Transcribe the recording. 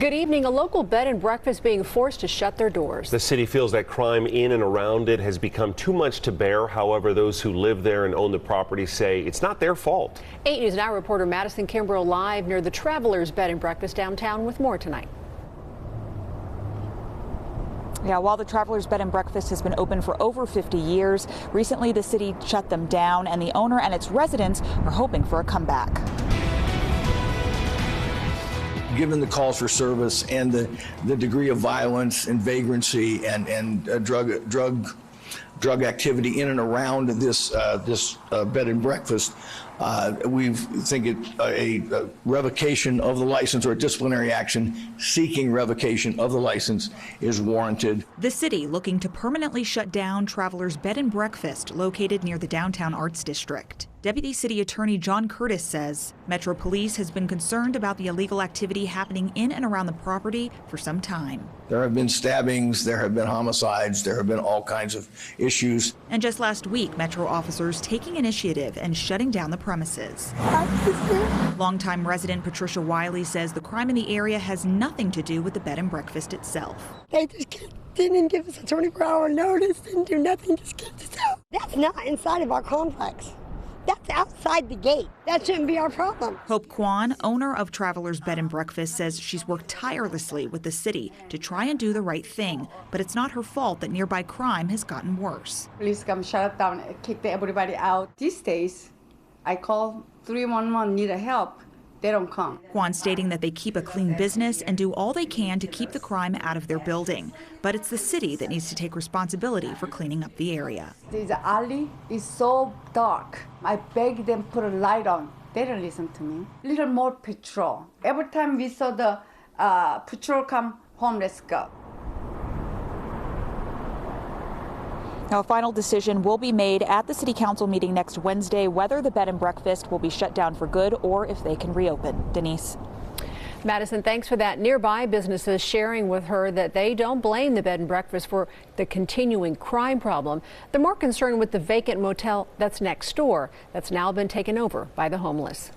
Good evening. A local bed and breakfast being forced to shut their doors. The city feels that crime in and around it has become too much to bear. However, those who live there and own the property say it's not their fault. 8 News Now reporter Madison Kimbrough live near the Travelers Bed and Breakfast downtown with more tonight. Yeah, while the Travelers Bed and Breakfast has been open for over 50 years, recently the city shut them down, and the owner and its residents are hoping for a comeback. Given the calls for service and the degree of violence and vagrancy and drug activity in and around this bed and breakfast, we think a revocation of the license or a disciplinary action seeking revocation of the license is warranted. The city looking to permanently shut down Travelers Bed and Breakfast located near the Downtown Arts District. Deputy City Attorney John Curtis says Metro Police has been concerned about the illegal activity happening in and around the property for some time. There have been stabbings, there have been homicides, there have been all kinds of issues. And just last week, Metro officers taking initiative and shutting down the premises. Longtime resident Patricia Wiley says the crime in the area has nothing to do with the bed and breakfast itself. They just didn't give us a 24-hour notice, didn't do nothing, just kicked us out. That's not inside of our complex. That's outside the gate. That shouldn't be our problem. Hope Kwan, owner of Travelers Bed and Breakfast, says she's worked tirelessly with the city to try and do the right thing, but it's not her fault that nearby crime has gotten worse. Police come shut it down, kick everybody out. These days, I call 311, need help. They don't come. Kwan stating that they keep a clean business and do all they can to keep the crime out of their building. But it's the city that needs to take responsibility for cleaning up the area. This alley is so dark. I beg them put a light on. They don't listen to me. Little more patrol. Every time we saw the patrol come home, let's go. Now, a final decision will be made at the City Council meeting next Wednesday whether the bed and breakfast will be shut down for good or if they can reopen. Denise. Madison, thanks for that. Nearby businesses sharing with her that they don't blame the bed and breakfast for the continuing crime problem. They're more concerned with the vacant motel that's next door that's now been taken over by the homeless.